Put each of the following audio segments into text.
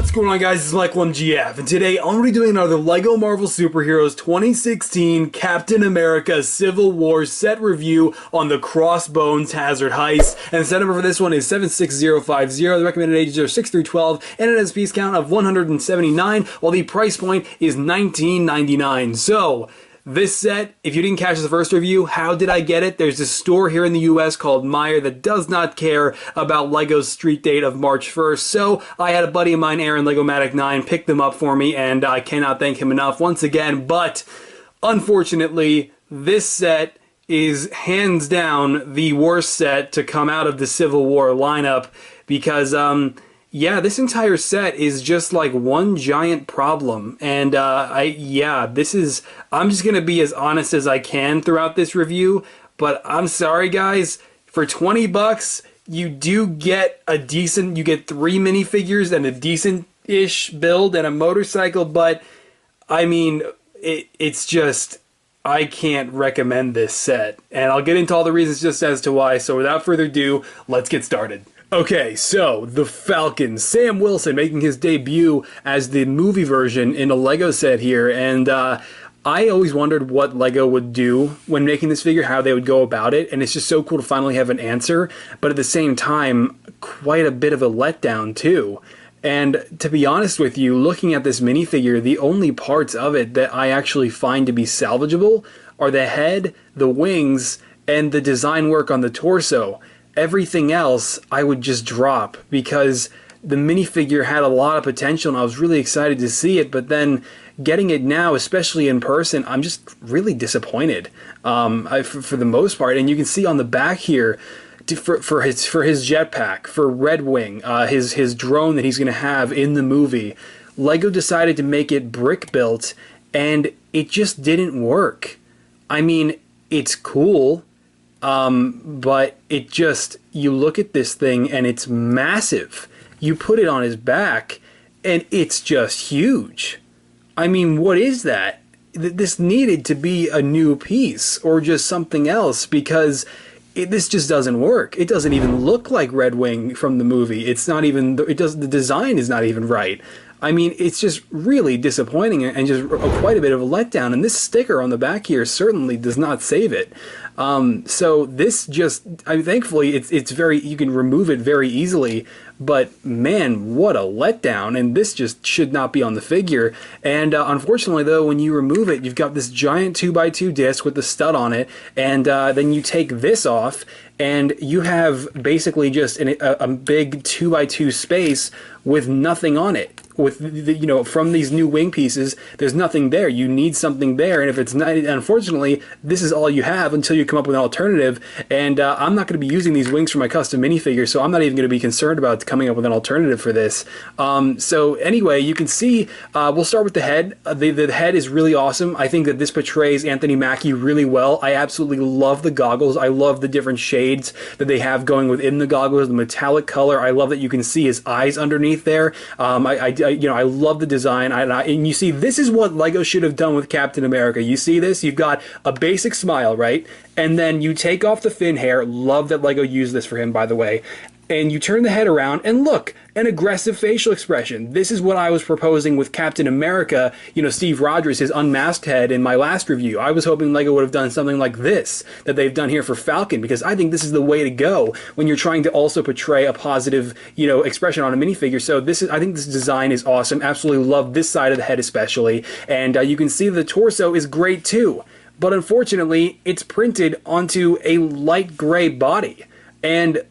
What's going on, guys? It's Macleod GF, and today I'm going to be doing another LEGO Marvel Superheroes 2016 Captain America Civil War set review on the Crossbones Hazard Heist. And the set number for this one is 76050. The recommended ages are 6 through 12, and it has a piece count of 179, while the price point is $19.99. So, this set, if you didn't catch the first review, how did I get it? There's a store here in the US called Meyer that does not care about LEGO's street date of March 1st, so I had a buddy of mine, Aaron, Legomatic 9, pick them up for me, and I cannot thank him enough once again, but unfortunately, this set is hands down the worst set to come out of the Civil War lineup, because, yeah, this entire set is just like one giant problem, and I'm just gonna be as honest as I can throughout this review, but I'm sorry guys, for 20 bucks, you do get a decent, you get 3 minifigures and a decent-ish build and a motorcycle, but I mean, it's just, I can't recommend this set, and I'll get into all the reasons just as to why, so without further ado, let's get started. Okay, so, the Falcon, Sam Wilson making his debut as the movie version in a LEGO set here, and I always wondered what LEGO would do when making this figure, how they would go about it, and it's just so cool to finally have an answer, but at the same time, quite a bit of a letdown too. And to be honest with you, looking at this minifigure, the only parts of it that I actually find to be salvageable are the head, the wings, and the design work on the torso. Everything else I would just drop because the minifigure had a lot of potential and I was really excited to see it, but then getting it now, especially in person, I'm just really disappointed for the most part. And you can see on the back here, for his jetpack, for Red Wing, his drone that he's going to have in the movie, LEGO decided to make it brick built and it just didn't work. I mean, it's cool. But it just, you look at this thing and it's massive. You put it on his back and it's just huge. I mean, what is that? This needed to be a new piece or just something else because this just doesn't work. It doesn't even look like Red Wing from the movie. It's not even, the design is not even right. I mean, it's just really disappointing and just quite a bit of a letdown. And this sticker on the back here certainly does not save it. So this just, thankfully, it's very, you can remove it very easily. But man, what a letdown. And this just should not be on the figure. And unfortunately, though, when you remove it, you've got this giant 2x2 disc with the stud on it. And then you take this off and you have basically just a big 2x2 space with nothing on it. With you know, from these new wing pieces, there's nothing there. You need something there, and if it's not, unfortunately, this is all you have until you come up with an alternative. And I'm not going to be using these wings for my custom minifigure, so I'm not even going to be concerned about coming up with an alternative for this. So anyway, you can see, we'll start with the head. The head is really awesome. I think that this portrays Anthony Mackie really well. I absolutely love the goggles. I love the different shades that they have going within the goggles, the metallic color. I love that you can see his eyes underneath there. I love the design, and you see, this is what LEGO should have done with Captain America. You see this? You've got a basic smile, right? And then you take off the fin hair. Love that LEGO used this for him, by the way. And you turn the head around, and look, an aggressive facial expression. This is what I was proposing with Captain America, you know, Steve Rogers, his unmasked head in my last review. I was hoping LEGO would have done something like this that they've done here for Falcon, because I think this is the way to go when you're trying to also portray a positive, you know, expression on a minifigure. So this is, I think this design is awesome. Absolutely love this side of the head especially. And you can see the torso is great too. But unfortunately, it's printed onto a light gray body. And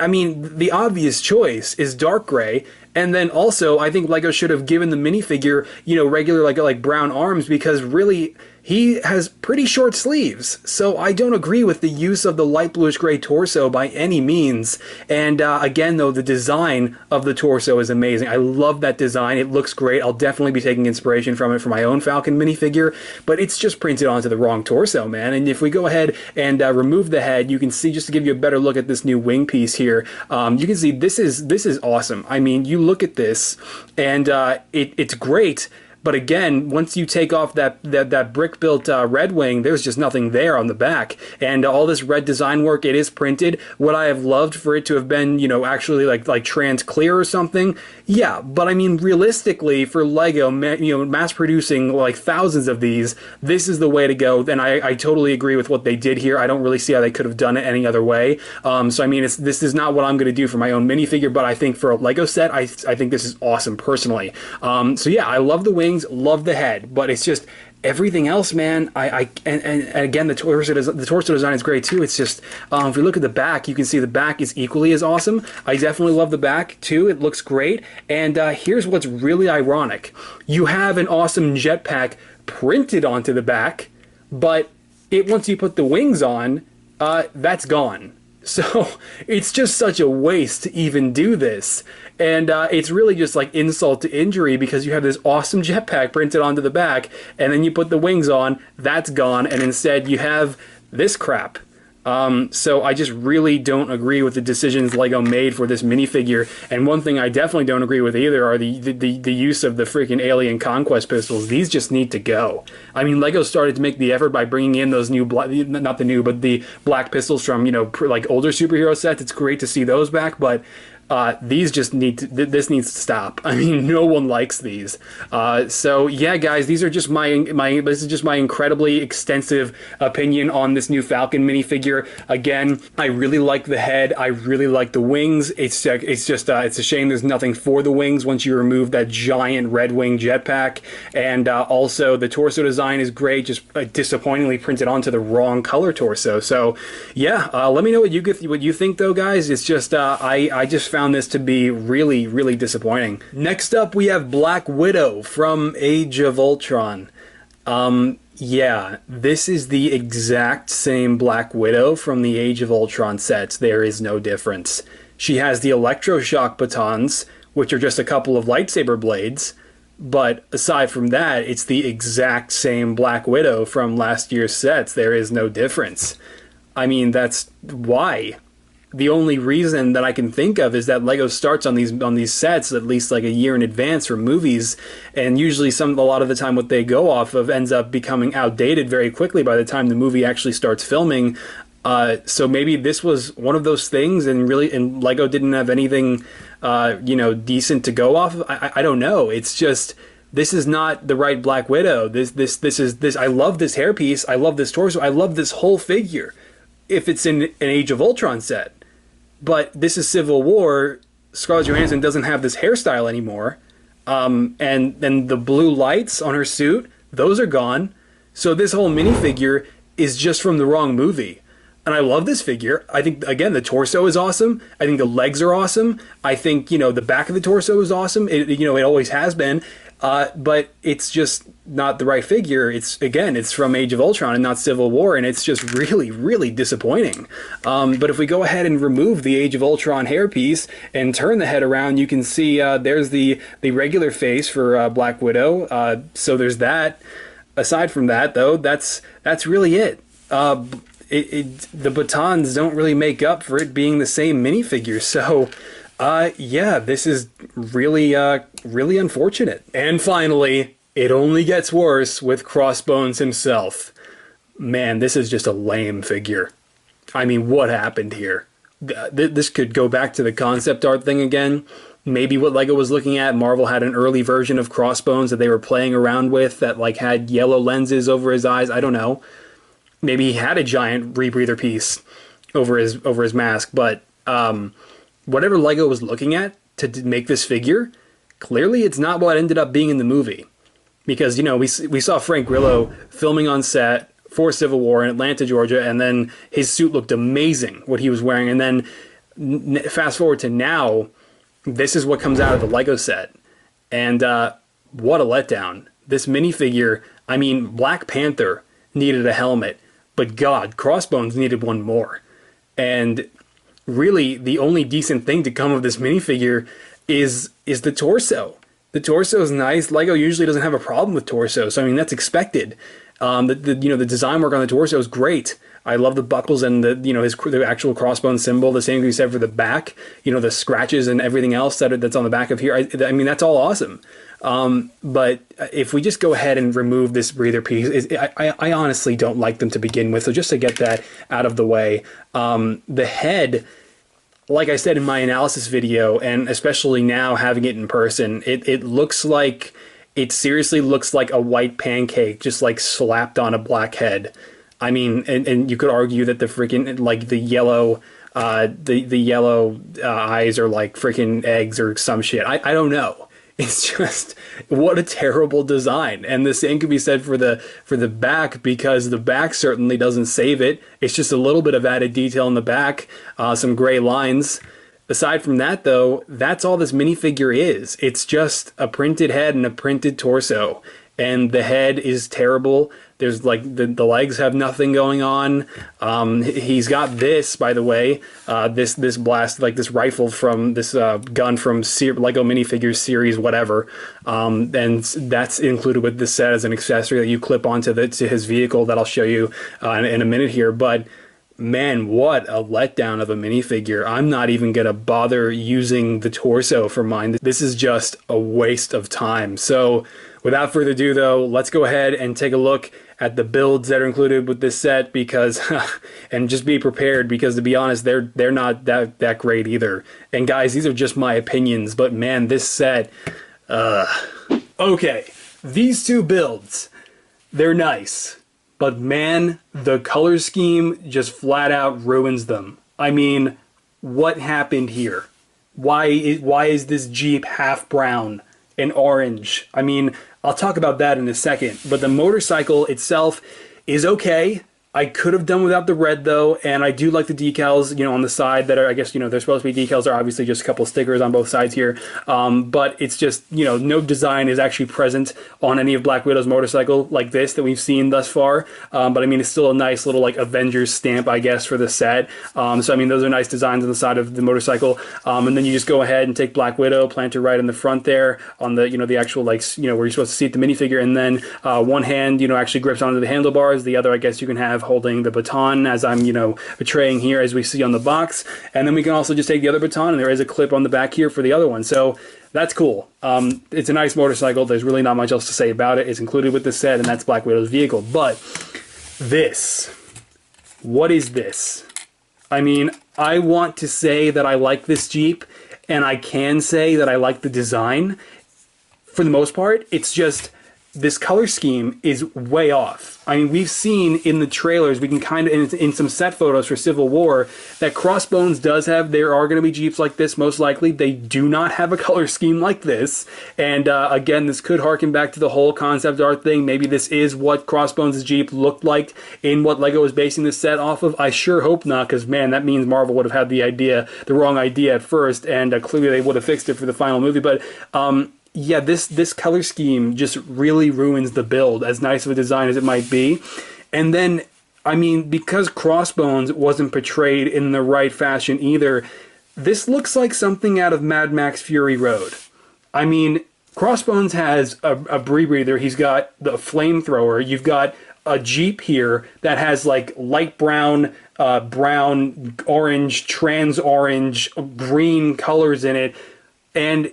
I mean, the obvious choice is dark gray, and then also I think LEGO should have given the minifigure, you know, regular like brown arms, because really he has pretty short sleeves. So I don't agree with the use of the light bluish gray torso by any means. And again, though, the design of the torso is amazing. I love that design. It looks great. I'll definitely be taking inspiration from it for my own Falcon minifigure, but it's just printed onto the wrong torso, man. And if we go ahead and remove the head, you can see, just to give you a better look at this new wing piece here, you can see this is awesome. I mean, you look at this and it's great. But again, once you take off that brick-built Red Wing, there's just nothing there on the back. And all this red design work, it is printed. Would I have loved for it to have been, you know, actually like trans clear or something? Yeah, but I mean, realistically, for Lego, you know, mass producing like thousands of these, this is the way to go. And I totally agree with what they did here. I don't really see how they could have done it any other way. So I mean, this is not what I'm going to do for my own minifigure, but I think for a Lego set, I think this is awesome personally. So yeah, I love the wings, love the head, but it's just everything else, man. And again, the torso design is great too. It's just if we look at the back, you can see the back is equally as awesome. I definitely love the back too. It looks great. And here's what's really ironic: you have an awesome jetpack printed onto the back, but once you put the wings on, that's gone. So it's just such a waste to even do this. And it's really just like insult to injury, because you have this awesome jetpack printed onto the back, and then you put the wings on, that's gone, and instead you have this crap. So I just really don't agree with the decisions Lego made for this minifigure. And one thing I definitely don't agree with either are the use of the freaking alien conquest pistols. These just need to go. I mean, Lego started to make the effort by bringing in those new not the new, but the black pistols from, you know, like older superhero sets. It's great to see those back, but these just this needs to stop. I mean, no one likes these. So yeah, guys, these are just this is just my incredibly extensive opinion on this new Falcon minifigure. Again, I really like the head. I really like the wings. It's a shame there's nothing for the wings once you remove that giant red wing jetpack. And also the torso design is great, just disappointingly printed onto the wrong color torso. So yeah, let me know what you think though, guys. It's just I just found this to be really, really disappointing. Next up, we have Black Widow from Age of Ultron. Yeah, this is the exact same Black Widow from the Age of Ultron sets. There is no difference. She has the electroshock batons, which are just a couple of lightsaber blades. But aside from that, it's the exact same Black Widow from last year's sets. There is no difference. I mean, that's why. The only reason that I can think of is that Lego starts on these sets at least like a year in advance for movies, and usually a lot of the time what they go off of ends up becoming outdated very quickly by the time the movie actually starts filming. So maybe this was one of those things, and Lego didn't have anything you know, decent to go off of. I don't know. It's just, this is not the right Black Widow. This I love this hairpiece. I love this torso. I love this whole figure if it's in an Age of Ultron set. But this is Civil War. Scarlett Johansson doesn't have this hairstyle anymore. And then the blue lights on her suit, those are gone. So this whole minifigure is just from the wrong movie. And I love this figure. I think, again, the torso is awesome. I think the legs are awesome. I think, you know, the back of the torso is awesome. It always has been. But it's just not the right figure. It's from Age of Ultron and not Civil War, and it's just really, really disappointing. But if we go ahead and remove the Age of Ultron hairpiece and turn the head around, you can see there's the regular face for Black Widow. So there's that. Aside from that, though, that's really it. The batons don't really make up for it being the same minifigure. So yeah, this is really, really unfortunate. And finally, it only gets worse with Crossbones himself. Man, this is just a lame figure. I mean, what happened here? This could go back to the concept art thing again. Maybe what Lego was looking at, Marvel had an early version of Crossbones that they were playing around with that like had yellow lenses over his eyes. I don't know. Maybe he had a giant rebreather piece over his mask, but whatever Lego was looking at to make this figure, clearly it's not what ended up being in the movie. Because, you know, we saw Frank Grillo filming on set for Civil War in Atlanta, Georgia, and then his suit looked amazing, what he was wearing. And then fast forward to now, this is what comes out of the Lego set. And what a letdown. This minifigure, I mean, Black Panther needed a helmet, but God, Crossbones needed one more. And really, the only decent thing to come of this minifigure is the torso. The torso is nice. Lego usually doesn't have a problem with torso, so I mean that's expected. The design work on the torso is great. I love the buckles and the actual crossbone symbol. The same can be said for the back. The scratches and everything else that's on the back of here. I mean, that's all awesome. But if we just go ahead and remove this breather piece, I honestly don't like them to begin with. So just to get that out of the way, the head, like I said in my analysis video, and especially now having it in person, it seriously looks like a white pancake just like slapped on a black head. I mean, and you could argue that the freaking, like, the yellow eyes are like freaking eggs or some shit. I don't know. It's just, what a terrible design. And the same could be said for the back, because the back certainly doesn't save it. It's just a little bit of added detail in the back, some gray lines. Aside from that, though, that's all this minifigure is. It's just a printed head and a printed torso. And the head is terrible. There's like the legs have nothing going on. He's got this, by the way, this blast, like this rifle from this gun from Lego minifigures series, whatever. And that's included with this set as an accessory that you clip onto to his vehicle that I'll show you in a minute here. But man, what a letdown of a minifigure. I'm not even gonna bother using the torso for mine. This is just a waste of time. So without further ado, though, let's go ahead and take a look at the builds that are included with this set, because and just be prepared, because to be honest, they're not that great either. And guys, these are just my opinions, but man, this set, okay, these two builds, they're nice, but man, the color scheme just flat out ruins them. I mean, what happened here? Why is this Jeep half brown and orange? I mean, I'll talk about that in a second, but the motorcycle itself is okay. I could have done without the red, though, and I do like the decals, on the side that are, I guess, they're supposed to be decals. They're obviously just a couple stickers on both sides here, but it's just, no design is actually present on any of Black Widow's motorcycle like this that we've seen thus far, but I mean, it's still a nice little, like, Avengers stamp, I guess, for the set. So, I mean, those are nice designs on the side of the motorcycle, and then you just go ahead and take Black Widow, plant her right in the front there on the, the actual, like, where you're supposed to seat the minifigure, and then one hand, actually grips onto the handlebars, the other, I guess, you can have holding the baton, as I'm, portraying here, as we see on the box. And then we can also just take the other baton, and there is a clip on the back here for the other one. So that's cool. It's a nice motorcycle. There's really not much else to say about it. It's included with the set, and that's Black Widow's vehicle. But this, what is this? I mean, I want to say that I like this Jeep, and I can say that I like the design. For the most part, it's just, this color scheme is way off. I mean, we've seen in the trailers, we can kind of, in some set photos for Civil War, that Crossbones does have, there are going to be Jeeps like this, most likely. They do not have a color scheme like this. And again, this could harken back to the whole concept art thing. Maybe this is what Crossbones' Jeep looked like in what Lego was basing this set off of. I sure hope not, because man, that means Marvel would have had the wrong idea at first, and clearly they would have fixed it for the final movie. But yeah, this color scheme just really ruins the build, as nice of a design as it might be. And then, I mean, because Crossbones wasn't portrayed in the right fashion either, this looks like something out of Mad Max Fury Road. I mean, Crossbones has a breather. He's got the flamethrower. You've got a Jeep here that has like light brown, brown, orange, trans orange, green colors in it. And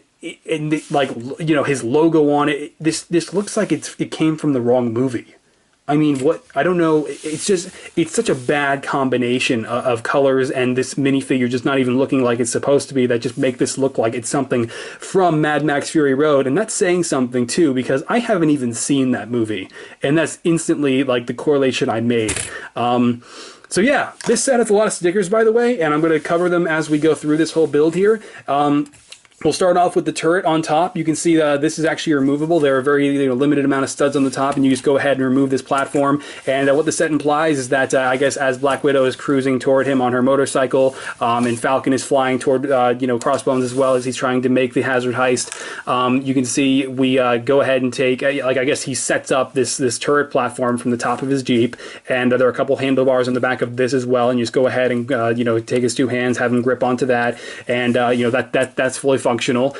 like, his logo on it. This looks like it came from the wrong movie. I mean, what, I don't know. It's just, it's such a bad combination of colors, and this minifigure just not even looking like it's supposed to be, that just make this look like it's something from Mad Max Fury Road. And that's saying something too, because I haven't even seen that movie, and that's instantly like the correlation I made. So yeah, this set has a lot of stickers, by the way, and I'm going to cover them as we go through this whole build here. We'll start off with the turret on top. You can see this is actually removable. There are very limited amount of studs on the top, and you just go ahead and remove this platform. And what the set implies is that, I guess, as Black Widow is cruising toward him on her motorcycle, and Falcon is flying toward, Crossbones as well as he's trying to make the hazard heist, you can see we go ahead and take, I guess he sets up this turret platform from the top of his Jeep, and there are a couple handlebars on the back of this as well, and you just go ahead and, take his two hands, have him grip onto that, and, that's fully fine. functional.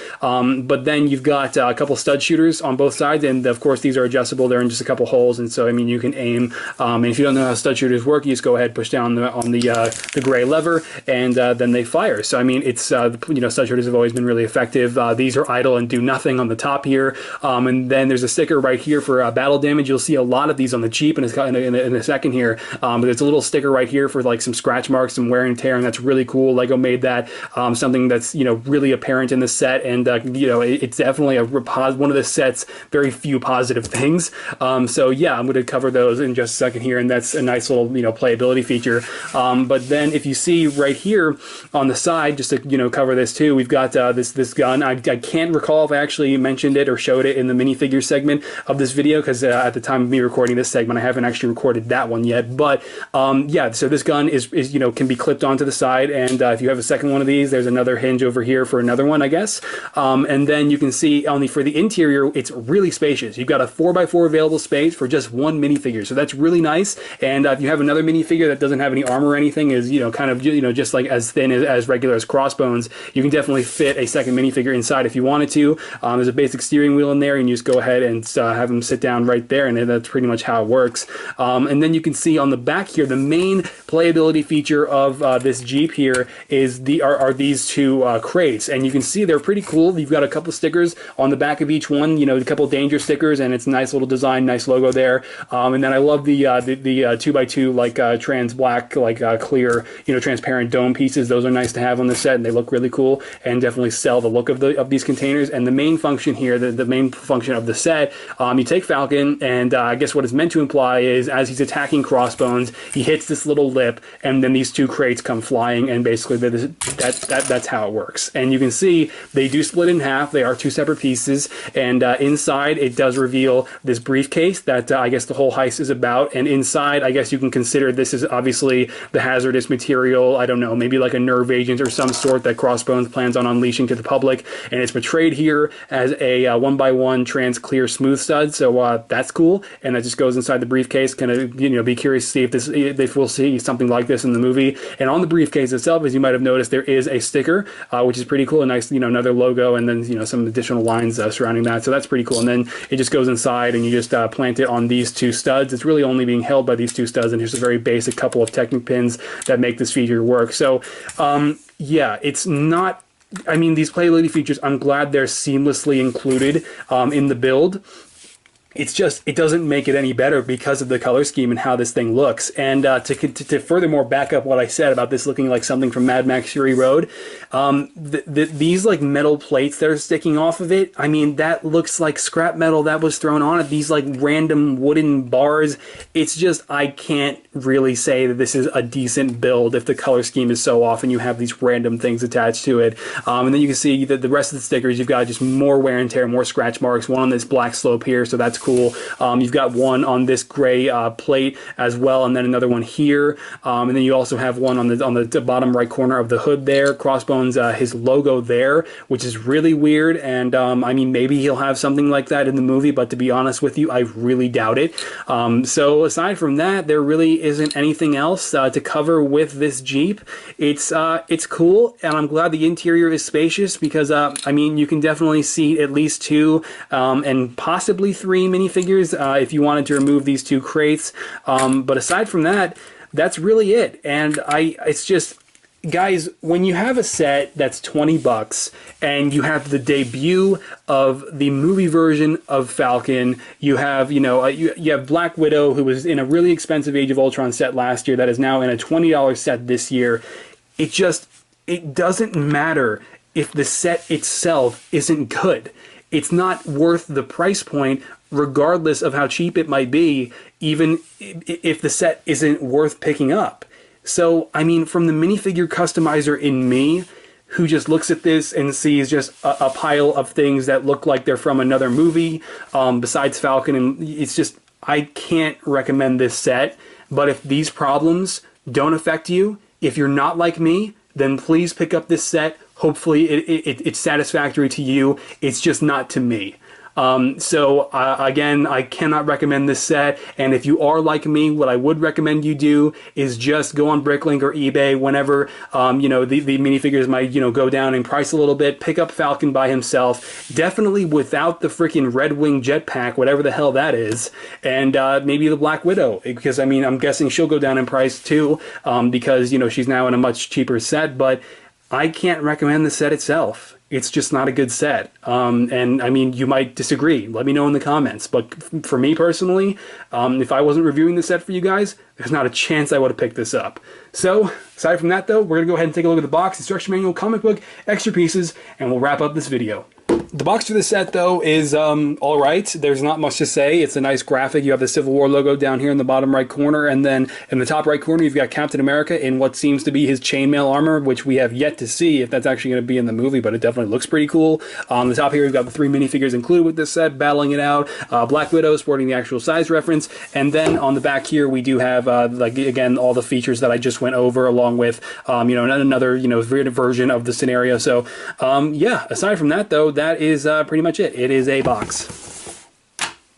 But then you've got a couple stud shooters on both sides, and of course these are adjustable. They're in just a couple holes, and so I mean you can aim. And if you don't know how stud shooters work, you just go ahead, push down on the gray lever, and then they fire. So I mean it's you know, stud shooters have always been really effective. These are idle and do nothing on the top here, and then there's a sticker right here for battle damage. You'll see a lot of these on the Jeep in a second here. But there's a little sticker right here for like some scratch marks, some wear and tear, and that's really cool. Lego made that something that's, you know, really apparent in the set, and you know, it's definitely one of the set's very few positive things. So yeah, I'm going to cover those in just a second here, and that's a nice little, you know, playability feature. But then if you see right here on the side, just to, you know, cover this too, we've got this gun. I can't recall if I actually mentioned it or showed it in the minifigure segment of this video, because at the time of me recording this segment, I haven't actually recorded that one yet. But yeah, so this gun is you know, can be clipped onto the side, and if you have a second one of these, there's another hinge over here for another one, I guess. And then you can see for the interior, it's really spacious. You've got a 4x4 available space for just one minifigure, so that's really nice. And if you have another minifigure that doesn't have any armor or anything, is, you know, kind of, you know, just like as thin as regular as Crossbones, you can definitely fit a second minifigure inside if you wanted to. There's a basic steering wheel in there, and you just go ahead and have them sit down right there, and that's pretty much how it works. And then you can see on the back here, the main playability feature of this Jeep here is are these two crates, and you can see they're pretty cool. You've got a couple stickers on the back of each one, you know, a couple danger stickers, and it's a nice little design, nice logo there. And then I love the 2x2 like trans black, like clear, you know, transparent dome pieces. Those are nice to have on the set, and they look really cool and definitely sell the look of these containers. And the main function here, the main function of the set, you take Falcon, and I guess what it's meant to imply is as he's attacking Crossbones, he hits this little lip, and then these two crates come flying, and basically that's how it works. And you can see they do split in half. They are two separate pieces, and inside it does reveal this briefcase that I guess the whole heist is about. And inside, I guess you can consider this is obviously the hazardous material. I don't know, maybe like a nerve agent or some sort that Crossbones plans on unleashing to the public, and it's portrayed here as a 1x1 trans clear smooth stud. So that's cool, and that just goes inside the briefcase. Kind of, you know, be curious to see if we'll see something like this in the movie. And on the briefcase itself, as you might have noticed, there is a sticker, which is pretty cool. A nice, you know, another logo, and then, you know, some additional lines surrounding that. So that's pretty cool. And then it just goes inside, and you just plant it on these two studs. It's really only being held by these two studs, and here's a very basic couple of Technic pins that make this feature work. So yeah, it's not, I mean, these playability features, I'm glad they're seamlessly included in the build. It's just, it doesn't make it any better because of the color scheme and how this thing looks. And to furthermore back up what I said about this looking like something from Mad Max Fury Road, these like metal plates that are sticking off of it, I mean, that looks like scrap metal that was thrown on it. These like random wooden bars. It's just, I can't really say that this is a decent build if the color scheme is so off and you have these random things attached to it. And then you can see that the rest of the stickers, you've got just more wear and tear, more scratch marks, one on this black slope here, so that's cool. You've got one on this gray plate as well, and then another one here, and then you also have one on the bottom right corner of the hood there. Crossbones, his logo there, which is really weird. And I mean, maybe he'll have something like that in the movie, but to be honest with you, I really doubt it. So aside from that, there really isn't anything else to cover with this Jeep. It's cool, and I'm glad the interior is spacious because I mean, you can definitely see at least two and possibly three minifigures if you wanted to remove these two crates. But aside from that, that's really it. And it's just, guys, when you have a set that's 20 bucks and you have the debut of the movie version of Falcon, you have, you know, you have Black Widow, who was in a really expensive Age of Ultron set last year that is now in a $20 set this year. It doesn't matter if the set itself isn't good. It's not worth the price point, regardless of how cheap it might be, even if the set isn't worth picking up. So, I mean, from the minifigure customizer in me, who just looks at this and sees just a pile of things that look like they're from another movie, besides Falcon, and it's just, I can't recommend this set. But if these problems don't affect you, if you're not like me, then please pick up this set. Hopefully it's satisfactory to you. It's just not to me. Again, I cannot recommend this set, and if you are like me, what I would recommend you do is just go on Bricklink or eBay whenever the minifigures might go down in price a little bit. Pick up Falcon by himself, definitely without the freaking Red Wing jetpack, whatever the hell that is, and maybe the Black Widow, because I mean I'm guessing she'll go down in price too, because she's now in a much cheaper set. But I can't recommend the set itself. It's just not a good set. And I mean, you might disagree. Let me know in the comments. But for me personally, if I wasn't reviewing the set for you guys, there's not a chance I would have picked this up. So, aside from that though, we're going to go ahead and take a look at the box, instruction manual, comic book, extra pieces, and we'll wrap up this video. The box for this set, though, is alright. There's not much to say. It's a nice graphic. You have the Civil War logo down here in the bottom right corner, and then in the top right corner, you've got Captain America in what seems to be his chainmail armor, which we have yet to see if that's actually going to be in the movie, but it definitely looks pretty cool. On the top here, we've got the 3 minifigures included with this set, battling it out. Black Widow sporting the actual size reference, and then on the back here, we do have, again, all the features that I just went over, along with, another, version of the scenario. So, yeah, aside from that, though, that is pretty much it. It is a box.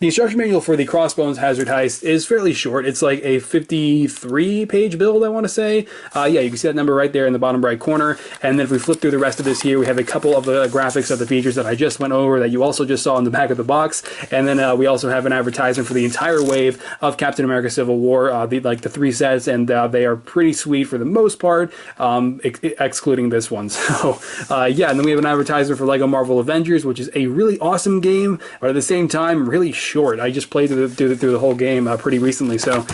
The instruction manual for the Crossbones Hazard Heist is fairly short. It's like a 53-page build, I want to say. Yeah, you can see that number right there in the bottom right corner. And then if we flip through the rest of this here, we have a couple of the graphics of the features that I just went over that you also just saw in the back of the box. And then we also have an advertisement for the entire wave of Captain America Civil War, the 3 sets, and they are pretty sweet for the most part, excluding this one. So, yeah, and then we have an advertisement for LEGO Marvel Avengers, which is a really awesome game, but at the same time, really short. I just played through the whole game pretty recently, so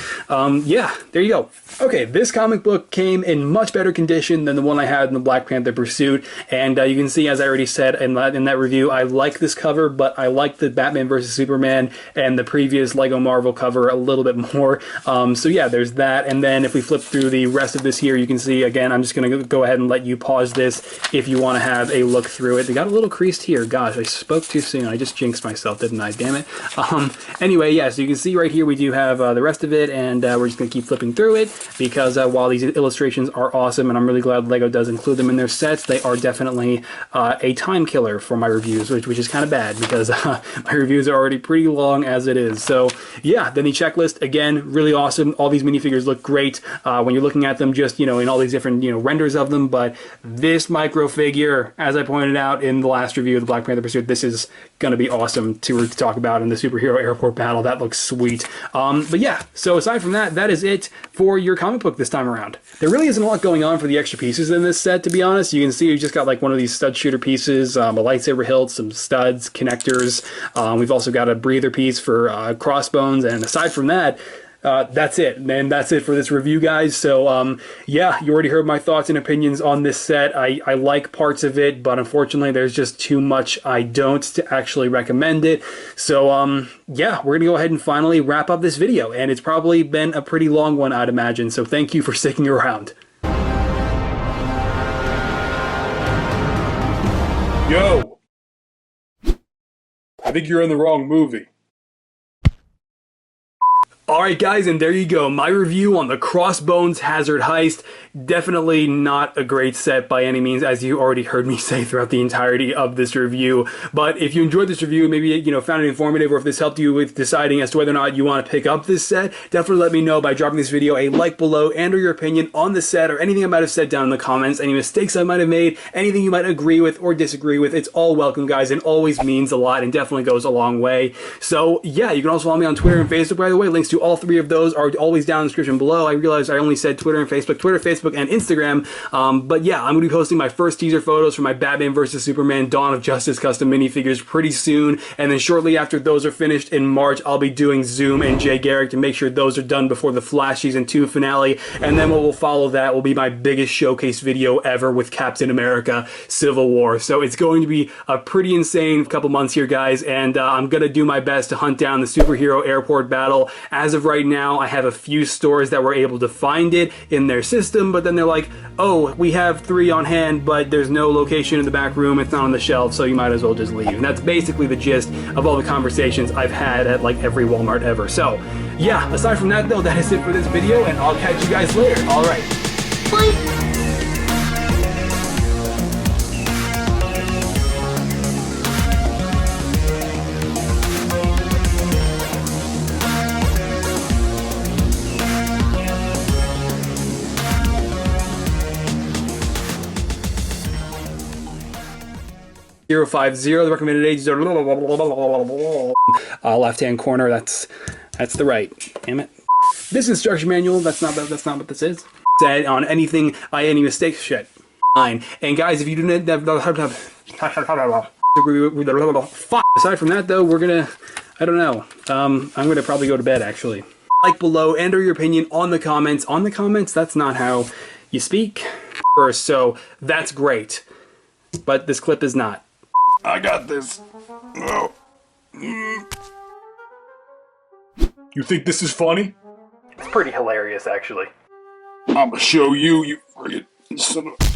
yeah, there you go. Okay, this comic book came in much better condition than the one I had in the Black Panther Pursuit, and you can see, as I already said in that review, I like this cover, but I like the Batman vs. Superman and the previous LEGO Marvel cover a little bit more. So yeah, there's that, and then if we flip through the rest of this here, you can see, again, I'm just going to go ahead and let you pause this if you want to have a look through it. They got a little creased here. Gosh, I spoke too soon. I just jinxed myself, didn't I? Damn it. Anyway, yeah, so you can see right here we do have the rest of it, and we're just going to keep flipping through it, because while these illustrations are awesome, and I'm really glad LEGO does include them in their sets, they are definitely a time killer for my reviews, which is kind of bad, because my reviews are already pretty long as it is. So yeah, then the checklist, again, really awesome. All these minifigures look great when you're looking at them, just, in all these different, renders of them, but this micro figure, as I pointed out in the last review of the Black Panther Pursuit, this is going to be awesome to talk about in the superhero airport battle. That looks sweet. But yeah, so aside from that, that is it for your comic book this time around. There really isn't a lot going on for the extra pieces in this set, to be honest. You can see we just got like one of these stud shooter pieces, a lightsaber hilt, some studs, connectors. We've also got a breather piece for Crossbones, and aside from that, that's it, and that's it for this review, guys. So yeah, you already heard my thoughts and opinions on this set. I like parts of it, but unfortunately there's just too much I don't to actually recommend it. So yeah, we're gonna go ahead and finally wrap up this video, and it's probably been a pretty long one, I'd imagine, so thank you for sticking around. Yo, I think you're in the wrong movie. Alright guys, and there you go, my review on the Crossbones Hazard Heist. Definitely not a great set by any means, as you already heard me say throughout the entirety of this review. But if you enjoyed this review, maybe found it informative, or if this helped you with deciding as to whether or not you want to pick up this set, definitely let me know by dropping this video a like below, and or your opinion on the set, or anything I might have said down in the comments, any mistakes I might have made, anything you might agree with or disagree with. It's all welcome, guys, and always means a lot, and definitely goes a long way. So yeah, you can also follow me on Twitter and Facebook, by the way. Links to all 3 of those are always down in the description below. I realized I only said Twitter and Facebook, and Instagram. But yeah, I'm going to be posting my first teaser photos for my Batman vs. Superman Dawn of Justice custom minifigures pretty soon. And then shortly after those are finished in March, I'll be doing Zoom and Jay Garrick to make sure those are done before the Flash Season 2 finale. And then what will follow that will be my biggest showcase video ever with Captain America Civil War. So it's going to be a pretty insane couple months here, guys. And I'm going to do my best to hunt down the superhero airport battle. As of right now, I have a few stores that were able to find it in their system, but then they're like, oh, we have 3 on hand, but there's no location in the back room, it's not on the shelf, so you might as well just leave. And that's basically the gist of all the conversations I've had at like every Walmart ever. So yeah, aside from that though, that is it for this video, and I'll catch you guys later. Alright, bye! 050. The recommended age is left-hand corner. That's the right. Damn it. This instruction manual. That's not what this is. Said on anything. Any mistakes. Shit. Fine. And guys, if you didn't fuck. Aside from that, though, we're gonna. I don't know. I'm gonna probably go to bed actually. Like below, enter your opinion on the comments. On the comments, that's not how you speak. First, so that's great. But this clip is not. I got this. Oh. You think this is funny? It's pretty hilarious, actually. I'ma show you, you friggin' son of a...